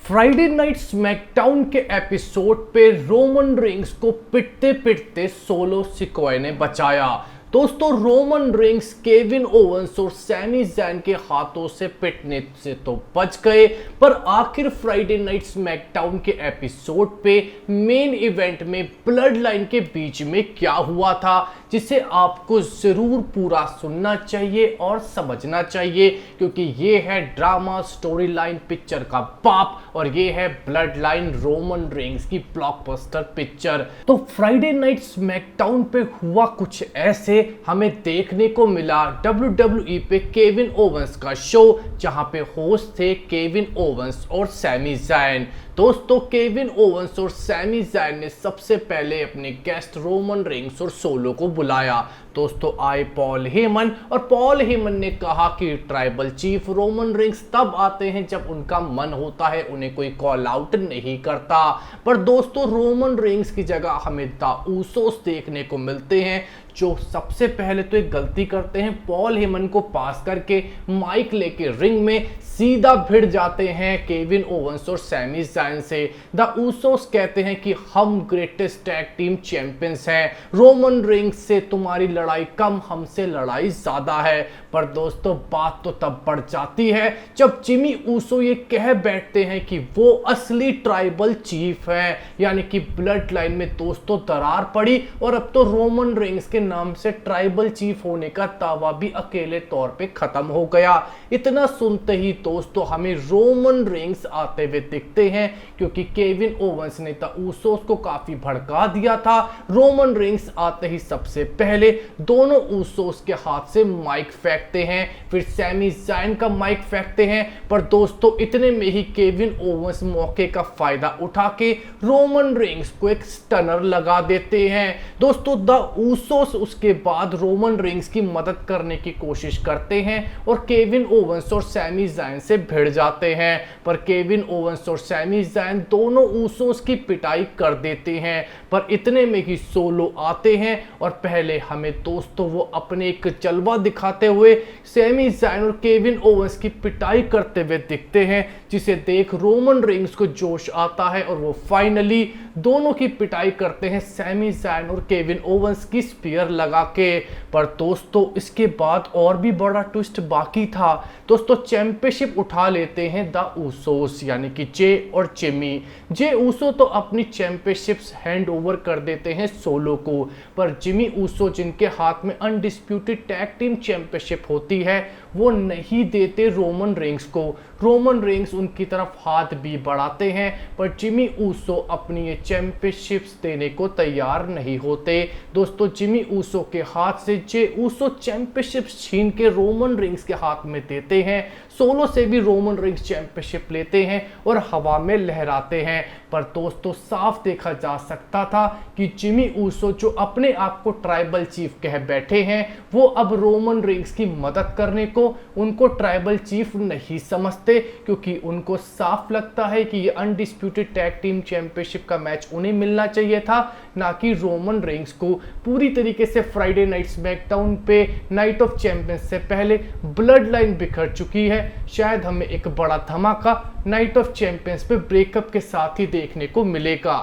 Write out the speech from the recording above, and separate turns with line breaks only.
Friday night SmackDown के episode पे Roman Reigns को पिटते पिटते सोलो सिकोया ने बचाया। दोस्तों, रोमन रेंस केविन ओवेंस और सैमी ज़ैन के हाथों से पिटने से तो बच गए, पर आखिर फ्राइडे नाइट स्मैकडाउन के एपिसोड पे मेन इवेंट में ब्लड लाइन के बीच में क्या हुआ था, जिसे आपको जरूर पूरा सुनना चाहिए और समझना चाहिए, क्योंकि ये है ड्रामा स्टोरी लाइन पिक्चर का बाप और ये है ब्लड लाइन रोमन रेंस की ब्लॉकबस्टर पिक्चर। तो फ्राइडे नाइट स्मैकडाउन पे हुआ कुछ ऐसे, हमें देखने को मिला WWE पे केविन ओवेंस का शो, जहां पे होस्ट थे केविन ओवेंस और सैमी ज़ैन। दोस्तों, केविन ओवेंस और सैमी ज़ैन ने सबसे पहले अपने गेस्ट रोमन रेंस और सोलो को बुलाया। दोस्तों, आए पॉल हेमन और पॉल हेमन ने कहा कि ट्राइबल चीफ रोमन रेंस तब आते हैं जब उनका मन होता है, उन्हें कोई कॉल आउट नहीं करता। पर दोस्तों, रोमन रेंस की जगह हमें द ऊसोस देखने को मिलते हैं, जो सबसे पहले तो एक गलती करते हैं, पॉल हेमन को पास करके माइक लेके रिंग में सीधा भिड़ जाते हैं केविन ओवेंस और सैमी ज़ैन से। द ऊसोस कहते हैं कि हम ग्रेटेस्ट टैग टीम चैंपियंस हैं, रोमन रेंस से तुम्हारी लड़ाई कम, हमसे लड़ाई ज्यादा है। पर दोस्तों, बात तो तब बढ़ जाती है जब जिमी ऊसो ये कह बैठते हैं कि वो असली ट्राइबल चीफ हैं, यानी कि ब्लड लाइन में दोस्तों दरार पड़ी और अब तो रोमन रेंस के नाम से ट्राइबल चीफ होने का दावा भी अकेले तौर पे खत्म हो गया। इतना सुनते ही दोस्तों हमें रोमन रेंस आते हुए दिखते हैं, क्योंकि केविन ओवेंस ने द ऊसोस को काफी भड़का दिया था। रोमन रेंस आते ही सबसे पहले दोनों ऊसोस के हाथ से माइक फेंकते हैं, फिर सैमी ज़ैन का माइक फेंकते हैं। पर दोस्तों, इतने में ही केविन ओवेंस मौके का फायदा उठा के रोमन रेंस को एक स्टनर लगा देते हैं। दोस्तों, द ऊसोस उसके बाद रोमन रेंस की मदद करने की कोशिश करते हैं और केविन ओवेंस और सैमी ज़ैन से भिड़ जाते हैं, पर केविन ओवेंस और सैमी ज़ैन दोनों ऊसोस की पिटाई कर देते हैं। पर इतने में ही सोलो आते हैं और पहले हमें दोस्तों वो अपने एक जलवा दिखाते हुए सैमी ज़ैन और केविन ओवेंस की पिटाई करते हुए दिखते हैं, जिसे देख रोमन रेंस को जोश आता है और वो फाइनली दोनों की पिटाई करते हैं सैमी ज़ैन और केविन ओवेंस की स्पीयर लगा के। पर दोस्तों, इसके बाद और भी बड़ा ट्विस्ट बाकी था। दोस्तों, चैंपियनशिप उठा लेते हैं द ऊसोस, यानी कि जे और जिमी। जे ऊसो तो अपनी चैंपियनशिप्स हैंड ओवर कर देते हैं सोलो को, पर जिमी ऊसो, जिनके हाथ में अनडिस्प्यूटेड टैग टीम चैंपियनशिप होती है, वो नहीं देते रोमन रेंस को। रोमन रेंस उनकी तरफ हाथ भी बढ़ाते हैं, पर जिमी ऊसो अपनी ये चैंपियनशिप्स देने को तैयार नहीं होते। दोस्तों, जिमी ऊसो के हाथ से जे ऊसो चैंपियनशिप्स छीन के रोमन रेंस के हाथ में देते हैं। सोलो से भी रोमन रेंस चैंपियनशिप लेते हैं और हवा में लहराते हैं। पर दोस्तों, साफ देखा जा सकता था कि जिमी ऊसो, जो अपने आप को ट्राइबल चीफ कह बैठे हैं, वो अब रोमन रेंस की मदद करने को उनको ट्राइबल चीफ नहीं समझते, क्योंकि उनको साफ लगता है कि ये अनडिस्प्यूटेड टैग टीम चैंपियनशिप का मैच उन्हें मिलना चाहिए था, ना कि रोमन रेंस को। पूरी तरीके से फ्राइडे नाइट स्मैकडाउन पे नाइट ऑफ चैंपियंस से पहले ब्लड लाइन बिखर चुकी है। शायद हमें एक बड़ा धमाका नाइट ऑफ चैंपियंस पे ब्रेकअप के साथ ही देखने को मिलेगा।